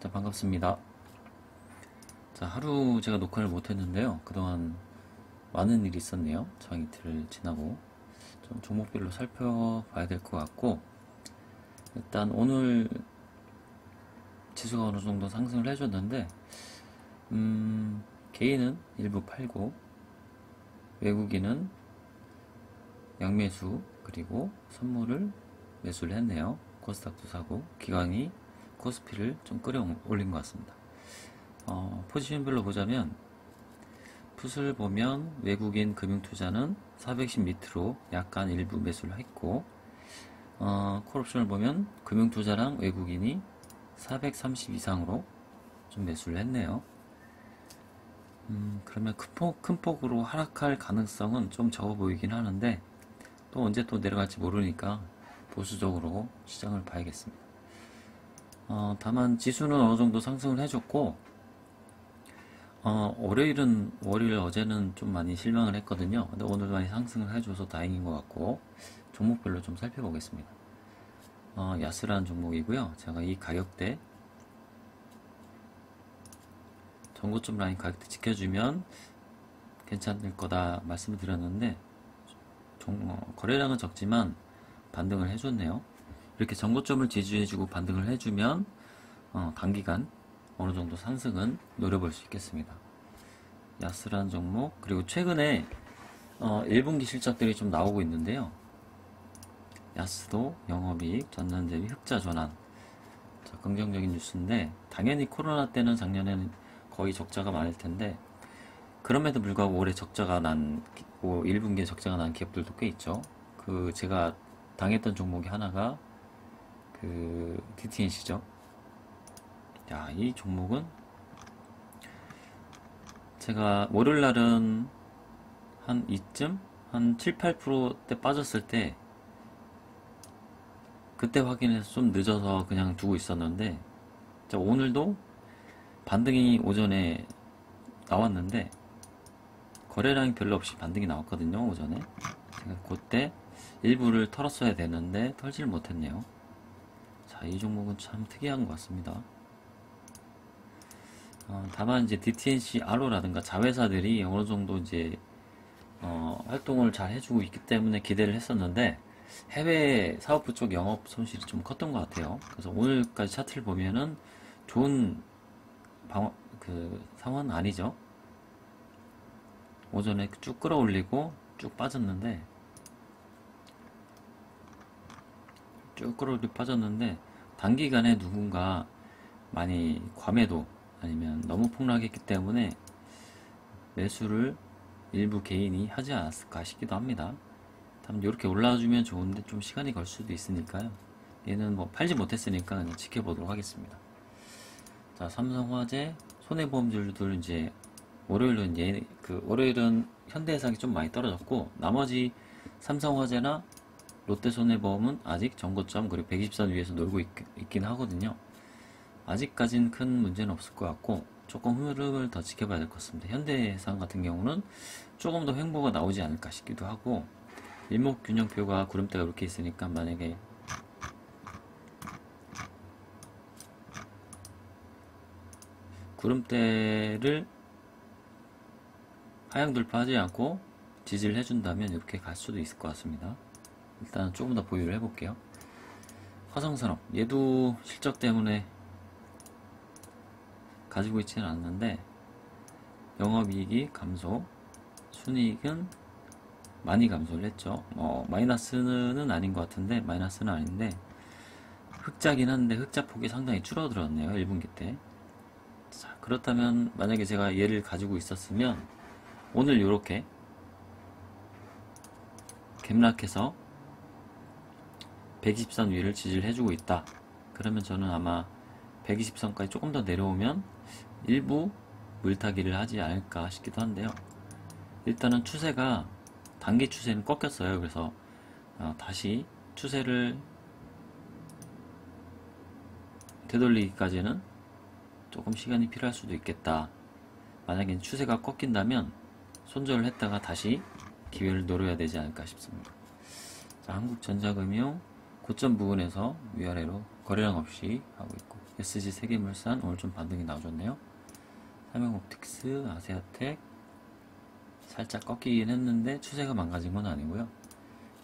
자, 반갑습니다. 자, 하루 제가 녹화를 못했는데요. 그동안 많은 일이 있었네요. 장이틀을 지나고. 좀 종목별로 살펴봐야 될 것 같고, 일단 오늘 지수가 어느 정도 상승을 해줬는데, 개인은 일부 팔고, 외국인은 양매수, 그리고 선물을 매수를 했네요. 코스닥도 사고, 기관이 코스피를 좀 끌어올린 것 같습니다. 포지션별로 보자면 풋을 보면 외국인 금융투자는 410 밑으로 약간 일부 매수를 했고, 콜옵션을 보면 금융투자랑 외국인이 430 이상으로 좀 매수를 했네요. 그러면 큰 폭으로 하락할 가능성은 좀 적어 보이긴 하는데, 또 언제 또 내려갈지 모르니까 보수적으로 시장을 봐야겠습니다. 다만 지수는 어느 정도 상승을 해줬고, 월요일 어제는 좀 많이 실망을 했거든요. 근데 오늘 많이 상승을 해줘서 다행인 것 같고, 종목별로 좀 살펴보겠습니다. 야스라는 종목이고요. 제가 이 가격대, 전고점 라인 가격대 지켜주면 괜찮을 거다 말씀을 드렸는데, 거래량은 적지만 반등을 해줬네요. 이렇게 전고점을 지지해주고 반등을 해주면 단기간 어느 정도 상승은 노려볼 수 있겠습니다. 야스라는 종목, 그리고 최근에 1분기 실적들이 좀 나오고 있는데요. 야스도 영업이익, 전환대비 흑자 전환. 자, 긍정적인 뉴스인데, 당연히 코로나 때는 작년에는 거의 적자가 많을 텐데, 그럼에도 불구하고 올해 적자가 난, 1분기에 적자가 난 기업들도 꽤 있죠. 제가 당했던 종목이 하나가 DTNC죠. 야, 이 종목은 제가 월요일 날은 한 이쯤 한 7, 8%대 빠졌을 때 그때 확인해서 좀 늦어서 그냥 두고 있었는데, 자, 오늘도 반등이 오전에 나왔는데 거래량이 별로 없이 반등이 나왔거든요. 오전에 제가 그때 일부를 털었어야 되는데 털지를 못했네요. 자, 이 종목은 참 특이한 것 같습니다. 다만 이제 DTNC, 알로라든가 자회사들이 어느 정도 이제 활동을 잘 해주고 있기 때문에 기대를 했었는데, 해외 사업부 쪽 영업 손실이 좀 컸던 것 같아요. 그래서 오늘까지 차트를 보면은 좋은 상황은 아니죠. 오전에 쭉 끌어올리고 쭉 빠졌는데, 단기간에 누군가 많이 과매도 아니면 너무 폭락했기 때문에 매수를 일부 개인이 하지 않았을까 싶기도 합니다. 다만 이렇게 올라와주면 좋은데 좀 시간이 걸 수도 있으니까요. 얘는 뭐 팔지 못했으니까 그냥 지켜보도록 하겠습니다. 자, 삼성화재, 손해보험주들 이제 월요일은 현대해상이 좀 많이 떨어졌고, 나머지 삼성화재나 롯데손해보험은 아직 전고점 그리고 120선 위에서 놀고 있긴 하거든요. 아직까진 큰 문제는 없을 것 같고, 조금 흐름을 더 지켜봐야 될 것 같습니다. 현대해상 같은 경우는 조금 더 횡보가 나오지 않을까 싶기도 하고, 일목균형표가 구름대가 이렇게 있으니까 만약에 구름대를 하향 돌파하지 않고 지지를 해준다면 이렇게 갈 수도 있을 것 같습니다. 일단 조금 더 보유를 해볼게요. 화성산업, 얘도 실적 때문에 가지고 있지는 않는데 영업이익이 감소, 순이익은 많이 감소를 했죠. 마이너스는 아닌 것 같은데, 마이너스는 아닌데 흑자긴 한데 흑자폭이 상당히 줄어들었네요. 1분기 때. 자, 그렇다면 만약에 제가 얘를 가지고 있었으면 오늘 이렇게 갭락해서 120선 위를 지지를 해주고 있다. 그러면 저는 아마 120선까지 조금 더 내려오면 일부 물타기를 하지 않을까 싶기도 한데요. 일단은 추세가, 단기 추세는 꺾였어요. 그래서 다시 추세를 되돌리기까지는 조금 시간이 필요할 수도 있겠다. 만약에 추세가 꺾인다면 손절을 했다가 다시 기회를 노려야 되지 않을까 싶습니다. 자, 한국전자금융 고점 부근에서 위아래로 거래량 없이 하고 있고, SG 세계물산 오늘 좀 반등이 나와줬네요. 삼성옵틱스, 아세아텍 살짝 꺾이긴 했는데 추세가 망가진 건 아니고요.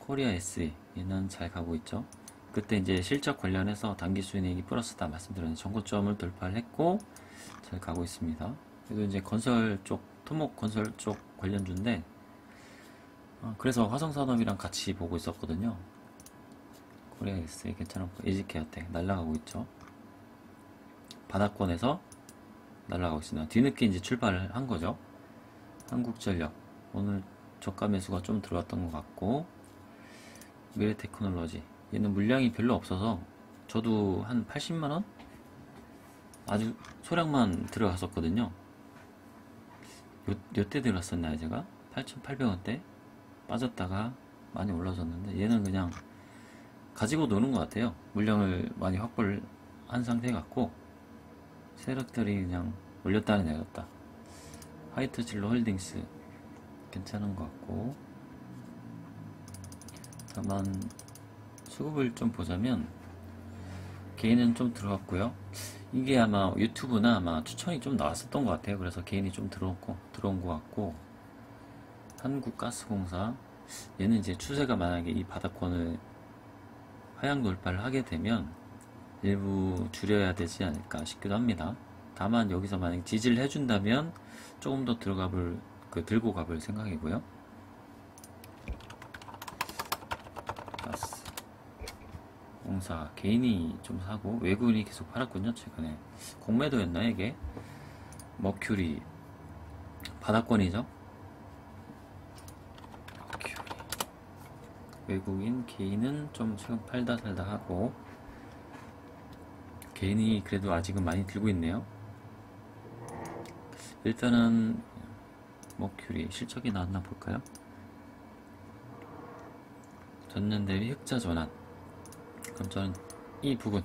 코리아 SE 얘는 잘 가고 있죠. 그때 이제 실적 관련해서 단기 수익이 플러스다 말씀드렸는데 전고점을 돌파를 했고 잘 가고 있습니다. 그리고 이제 건설 쪽, 토목 건설 쪽 관련주인데 그래서 화성산업이랑 같이 보고 있었거든요. 코리아 SE 괜찮았고 에지케어텍 날아가고 있죠. 바닥권에서 날아가고 있습니다. 뒤늦게 이제 출발을 한 거죠. 한국전력 오늘 저가 매수가 좀 들어왔던 것 같고, 미래테크놀로지 얘는 물량이 별로 없어서 저도 한 80만원? 아주 소량만 들어갔었거든요. 요때 들어갔었나요 제가? 8,800원대 빠졌다가 많이 올라졌는데 얘는 그냥 가지고 노는 것 같아요. 물량을 많이 확보를 한 상태 같고 세력들이 그냥 올렸다는 내렸다. 화이트진로 홀딩스 괜찮은 것 같고, 다만 수급을 좀 보자면 개인은 좀 들어왔고요. 이게 아마 유튜브나 아마 추천이 좀 나왔었던 것 같아요. 그래서 개인이 좀 들어온 것 같고, 한국가스공사 얘는 이제 추세가 만약에 이 바닥권을 하향 돌파를 하게 되면 일부 줄여야 되지 않을까 싶기도 합니다. 다만 여기서 만약 지지를 해준다면 조금 더 들고 가볼 생각이고요. 가스 공사 개인이 좀 사고 외국인이 계속 팔았군요. 최근에 공매도였나요 이게? 머큐리 바닥권이죠. 머큐리 외국인 개인은 좀 최근 팔다 살다 하고, 개인이 그래도 아직은 많이 들고 있네요. 일단은 머큐리 실적이 나왔나 볼까요? 전년 대비 흑자 전환. 그럼 저는 이 부분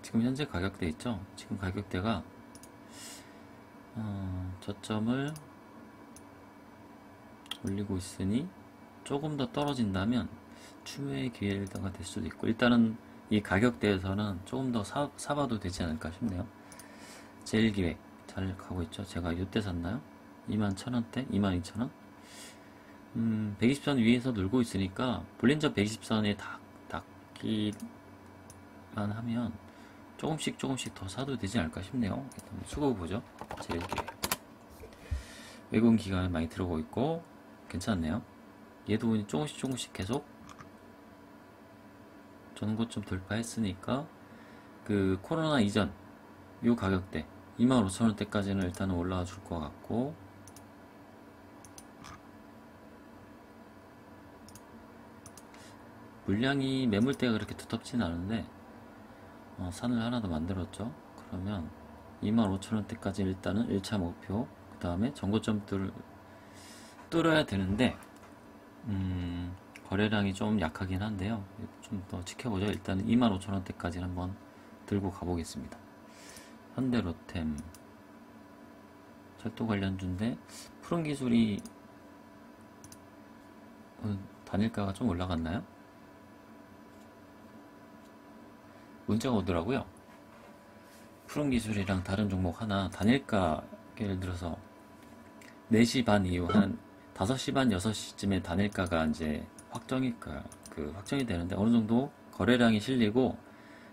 지금 현재 가격대 있죠? 지금 가격대가 저점을 올리고 있으니 조금 더 떨어진다면 추매의 기회가 될 수도 있고, 일단은 이 가격대에서는 조금 더 사봐도 되지 않을까 싶네요. 제일기획 잘 가고 있죠. 제가 이때 샀나요? 21,000원대? 22,000원? 120선 위에서 놀고 있으니까 볼린저 120선에 닿기만 하면 조금씩 더 사도 되지 않을까 싶네요. 일단 수고 보죠. 제일기획 외국인 기관에 많이 들어오고 있고 괜찮네요. 얘도 조금씩 계속 전고점 돌파했으니까 그 코로나 이전 요 가격대 25,000원대까지는 일단은 올라와 줄 것 같고, 물량이 매물대가 그렇게 두텁진 않은데 산을 하나 더 만들었죠. 그러면 25,000원대까지 일단은 1차 목표, 그 다음에 전고점 뚫어야 되는데 거래량이 좀 약하긴 한데요. 좀 더 지켜보죠. 일단 25,000원대까지 한번 들고 가보겠습니다. 현대로템 철도 관련주인데 푸른기술이 단일가가 좀 올라갔나요? 문자가 오더라고요. 푸른기술이랑 다른 종목 하나 단일가, 예를 들어서 4시 반 이후 한 5시 반 6시쯤에 단일가가 이제 확정이 되는데 어느 정도 거래량이 실리고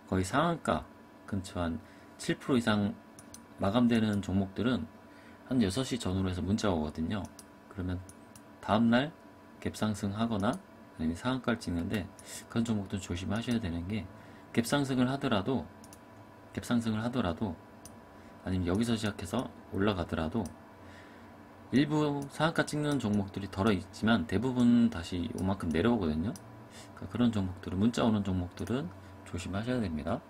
거의 상한가 근처 한 7% 이상 마감되는 종목들은 한 6시 전후로 해서 문자가 오거든요. 그러면 다음날 갭상승 하거나 아니면 상한가를 찍는데, 그런 종목도 조심하셔야 되는 게, 갭상승을 하더라도 아니면 여기서 시작해서 올라가더라도 일부 상한가 찍는 종목들이 덜어 있지만 대부분 다시 요만큼 내려오거든요. 그러니까 그런 종목들은, 문자 오는 종목들은 조심하셔야 됩니다.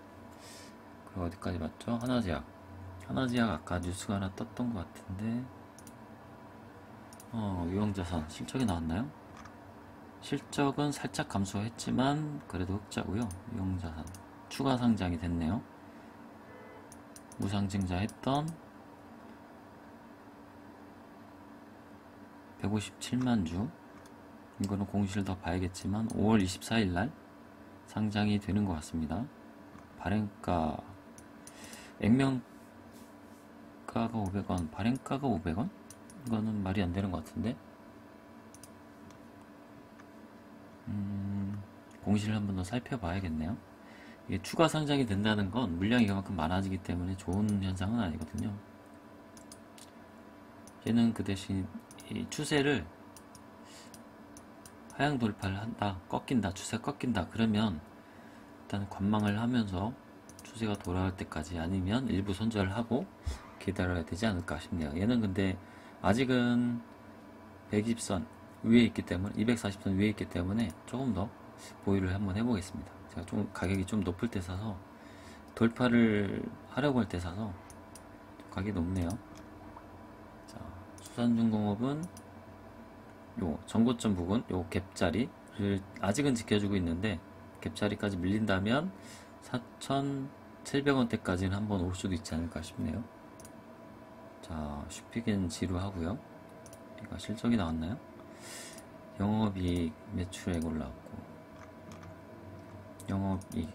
그리고 어디까지 봤죠? 하나제약 아까 뉴스가 하나 떴던 것 같은데, 유형자산 실적이 나왔나요? 실적은 살짝 감소했지만 그래도 흑자고요. 유형자산 추가 상장이 됐네요. 무상증자 했던 157만 주, 이거는 공시를 더 봐야겠지만 5월 24일 날 상장이 되는 것 같습니다. 발행가 액면가가 500원, 발행가가 500원? 이거는 말이 안 되는 것 같은데. 공시를 한 번 더 살펴봐야겠네요. 이게 추가 상장이 된다는 건 물량이 그만큼 많아지기 때문에 좋은 현상은 아니거든요. 얘는 그 대신 이 추세를 하향 돌파를 한다, 꺾인다, 추세 꺾인다 그러면 일단 관망을 하면서 추세가 돌아올 때까지 아니면 일부 손절을 하고 기다려야 되지 않을까 싶네요. 얘는 근데 아직은 120선 위에 있기 때문에 240선 위에 있기 때문에 조금 더 보유를 한번 해보겠습니다. 제가 좀 가격이 좀 높을 때 사서 돌파를 하려고 할 때 사서 가격이 높네요. 자, 수산중공업은 요 전고점 부근 요 갭자리를 아직은 지켜주고 있는데 갭자리까지 밀린다면 4,700원대까지는 한번 올 수도 있지 않을까 싶네요. 자, 슈피겐 지루하고요. 우리가 실적이 나왔나요? 영업이익 매출액 올라왔고 영업이익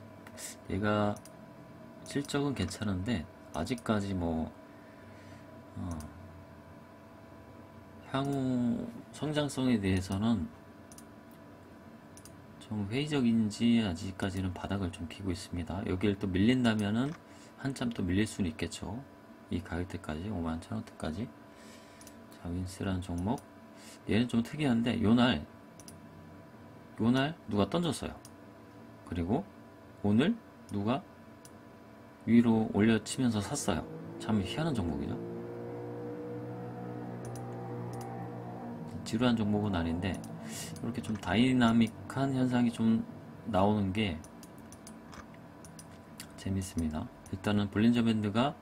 얘가 실적은 괜찮은데 아직까지 뭐 향후 성장성에 대해서는 좀 회의적인지 아직까지는 바닥을 좀 기고 있습니다. 여기를 또 밀린다면은 한참 또 밀릴 수는 있겠죠. 이 가격대까지 51,000원대까지. 자, 윈스라는 종목 얘는 좀 특이한데 요날 누가 던졌어요. 그리고 오늘 누가 위로 올려치면서 샀어요. 참 희한한 종목이죠. 지루한 종목은 아닌데 이렇게 좀 다이나믹한 현상이 좀 나오는 게 재밌습니다. 일단은 볼린저 밴드가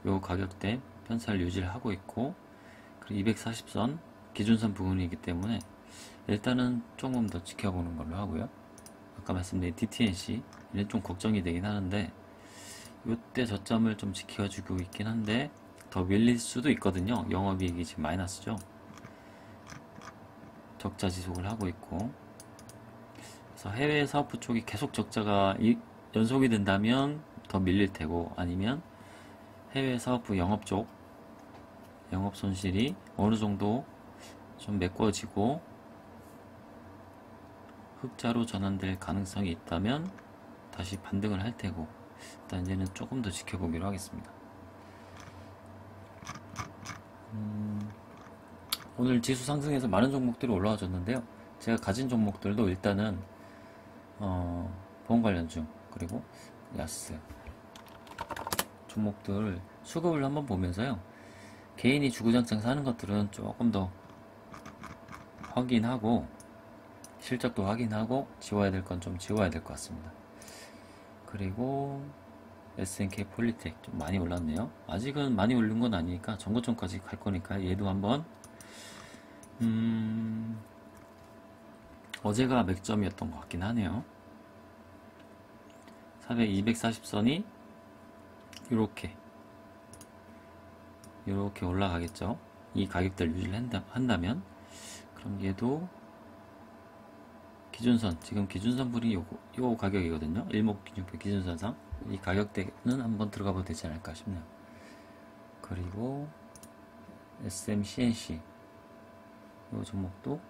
요 가격대 편차를 유지를 하고 있고 그리고 240선 기준선 부분이기 때문에 일단은 조금 더 지켜보는 걸로 하고요. 아까 말씀드린 DTNC 이는 좀 걱정이 되긴 하는데 이때 저점을 좀 지켜주고 있긴 한데 더 밀릴 수도 있거든요. 영업이익이 지금 마이너스죠. 적자 지속을 하고 있고 그래서 해외 사업부 쪽이 계속 적자가 연속이 된다면 더 밀릴 테고 아니면 해외 사업부 영업 쪽 영업 손실이 어느 정도 좀 메꿔지고 흑자로 전환될 가능성이 있다면 다시 반등을 할 테고 일단 이제는 조금 더 지켜보기로 하겠습니다. 오늘 지수 상승해서 많은 종목들이 올라와줬는데요. 제가 가진 종목들도 일단은 보험 관련주 그리고 야스 종목들 수급을 한번 보면서요. 개인이 주구장창 사는 것들은 조금 더 확인하고 실적도 확인하고 지워야 될 건 좀 지워야 될 것 같습니다. 그리고 SNK 폴리텍 좀 많이 올랐네요. 아직은 많이 오른 건 아니니까 전고점까지 갈 거니까 얘도 한번 어제가 맥점이었던 것 같긴 하네요. 240선이 이렇게 올라가겠죠. 이 가격대를 유지를 한다면 그럼 얘도 기준선 지금 기준선 불이 요 가격이거든요. 일목균형표 기준선상 이 가격대는 한번 들어가 봐도 되지 않을까 싶네요. 그리고 SMCNC 이 종목도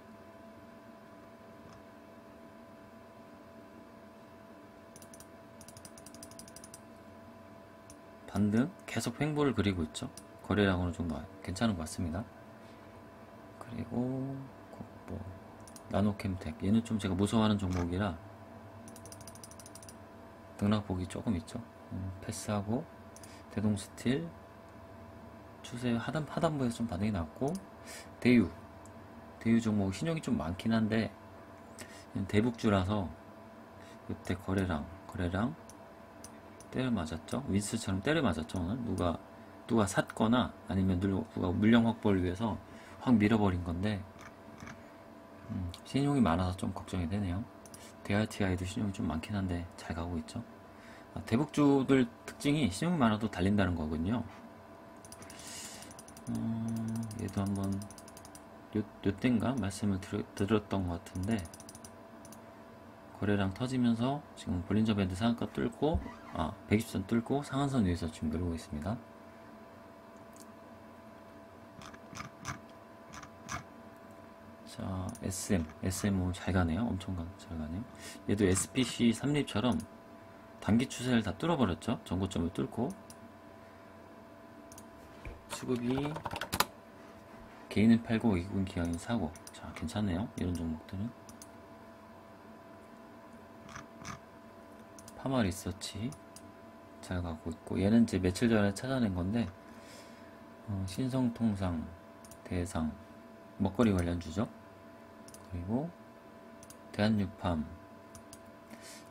반등 계속 횡보를 그리고 있죠. 거래량 어느 정도 괜찮은 것 같습니다. 그리고 나노캠텍 얘는 좀 제가 무서워하는 종목이라 등락폭이 조금 있죠. 패스하고 대동스틸 추세 하단부에서 좀 반응이 났고 대유 종목 신용이 좀 많긴 한데 대북주라서 이때 거래량 때려 맞았죠. 윈스처럼 때려 맞았죠. 오늘 누가 샀거나 아니면 누가 물량 확보를 위해서 확 밀어버린 건데 신용이 많아서 좀 걱정이 되네요. DRTI도 신용이 좀 많긴 한데 잘 가고 있죠. 대북주들 특징이 신용이 많아도 달린다는 거거든요. 얘도 한번 요땐가 말씀을 드렸던 것 같은데 거래량 터지면서 지금 볼린저 밴드 상한가 뚫고 120선 뚫고 상한선 위에서 지금 누르고 있습니다. 자, SM 잘 가네요. 엄청 잘 가네요. 얘도 SPC 3립처럼 단기 추세를 다 뚫어버렸죠. 전고점을 뚫고 수급이 개인은 팔고 외국인 기관이 사고. 자, 괜찮네요. 이런 종목들은. 파마 리서치 잘 가고 있고, 얘는 이제 며칠 전에 찾아낸 건데 신성통상, 대상, 먹거리 관련주죠. 그리고 대한유팜,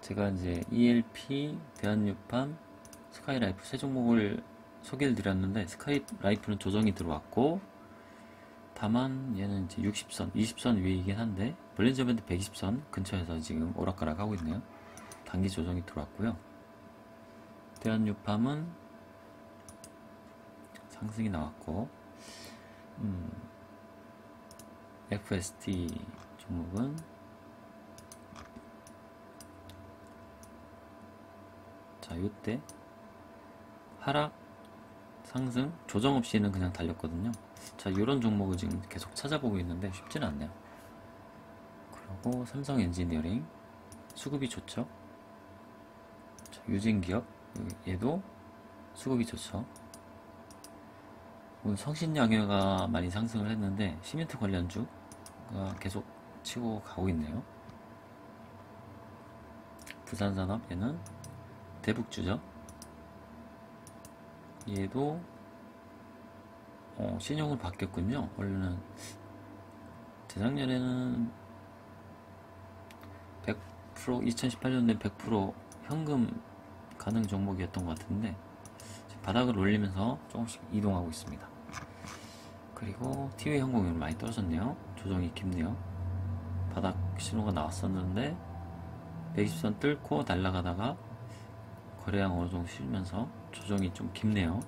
제가 이제 ELP, 대한유팜, 스카이라이프 세 종목을 소개를 드렸는데, 스카이라이프는 조정이 들어왔고, 다만 얘는 이제 60선, 20선 위이긴 한데 볼린저 밴드 120선 근처에서 지금 오락가락 하고 있네요. 단기 조정이 들어왔고요. 대한유팜은 상승이 나왔고, FST 종목은 자, 요때 하락, 상승, 조정 없이는 그냥 달렸거든요. 자, 이런 종목을 지금 계속 찾아보고 있는데 쉽지는 않네요. 그리고 삼성 엔지니어링 수급이 좋죠. 자, 유진기업 얘도 수급이 좋죠. 오늘 성신양효가 많이 상승을 했는데 시멘트 관련주가 계속 치고 가고 있네요. 부산산업 얘는 대북주죠. 얘도 신용을 바뀌었군요. 원래는 재작년에는 100% 2018년도에 100% 현금 가능 종목이었던 것 같은데 지금 바닥을 올리면서 조금씩 이동하고 있습니다. 그리고 티웨이 항공이 많이 떨어졌네요. 조정이 깊네요. 바닥 신호가 나왔었는데 120선 뚫고 날아가다가 거래량 어느 정도 실면서 조정이 좀 깊네요.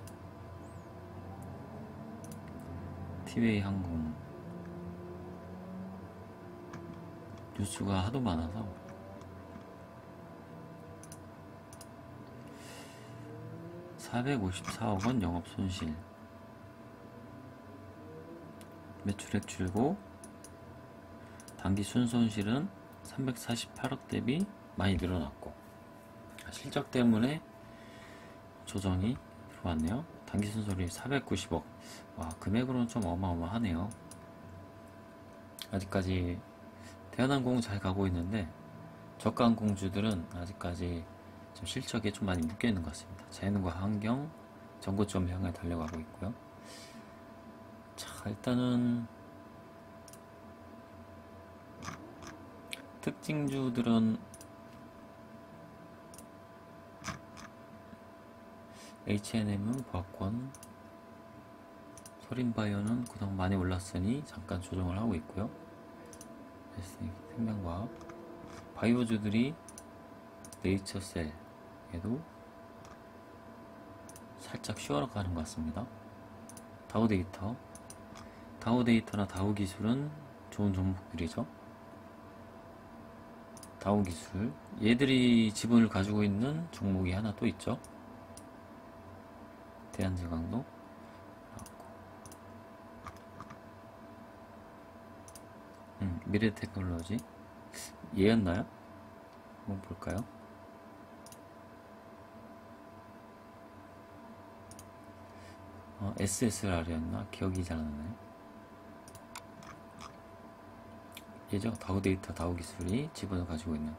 티웨이 항공 뉴스가 하도 많아서 (454억원) 영업손실, 매출액 줄고 단기 순손실은 348억 대비 많이 늘어났고, 실적 때문에 조정이 들어왔네요. 단기 순손실이 490억. 와, 금액으로는 좀 어마어마하네요. 아직까지 대한항공 잘 가고 있는데 저가항공주들은 아직까지 좀 실적에 좀 많이 묶여있는 것 같습니다. 재능과 환경, 전고점 향해 달려가고 있고요. 자, 일단은 특징주들은 H&M은 보합권, 소림바이오는 그동안 많이 올랐으니 잠깐 조정을 하고 있고요. 생명과학, 바이오주들이 네이처셀 얘도 살짝 쉬어가는 것 같습니다. 다우데이터나 다우기술은 좋은 종목들이죠. 다우기술 얘들이 지분을 가지고 있는 종목이 하나 또 있죠. 대한제강도 미래테크놀로지 얘였나요? 한번 볼까요? SSR이었나? 기억이 잘 안 나네. 얘죠. 다우데이터, 다우기술이 지분을 가지고 있는.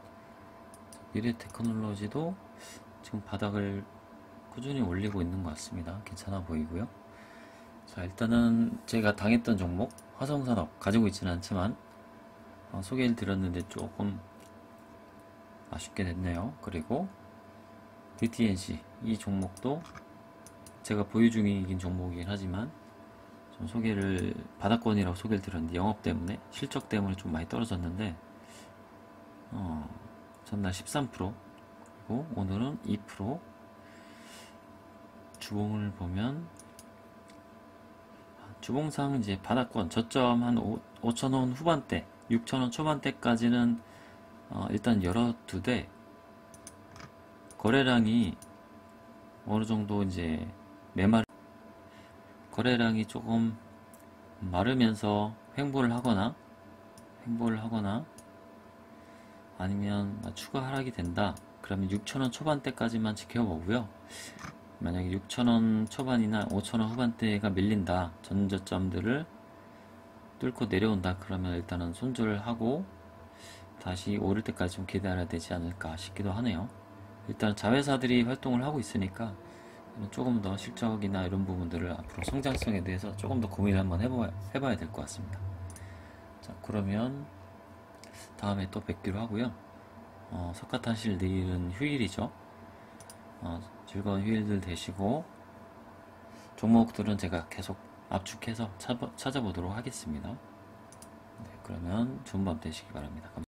미래테크놀로지도 지금 바닥을 꾸준히 올리고 있는 것 같습니다. 괜찮아 보이고요. 자, 일단은 제가 당했던 종목 화성산업 가지고 있지는 않지만 소개를 드렸는데 조금 아쉽게 됐네요. 그리고 DTNC 이 종목도 제가 보유 중이긴 종목이긴 하지만 좀 바닥권이라고 소개를 드렸는데 영업 때문에, 실적 때문에 좀 많이 떨어졌는데 전날 13% 그리고 오늘은 2%. 주봉을 보면 주봉상 이제 바닥권 저점 한 5,000원 후반대, 6,000원 초반대까지는 일단 열어두되 거래량이 어느 정도 이제 거래량이 조금 마르면서 횡보를 하거나 아니면 추가 하락이 된다. 그러면 6,000원 초반대까지만 지켜보고요. 만약에 6,000원 초반이나 5,000원 후반대가 밀린다. 전저점들을 뚫고 내려온다. 그러면 일단은 손절을 하고 다시 오를 때까지 좀 기다려야 되지 않을까 싶기도 하네요. 일단 자회사들이 활동을 하고 있으니까 조금 더 실적이나 이런 부분들을 앞으로 성장성에 대해서 조금 더 고민을 한번 해봐야 될 것 같습니다. 자, 그러면 다음에 또 뵙기로 하고요. 석가탄실 내일은 휴일이죠. 즐거운 휴일들 되시고 종목들은 제가 계속 압축해서 찾아보도록 하겠습니다. 네, 그러면 좋은 밤 되시기 바랍니다. 감사합니다.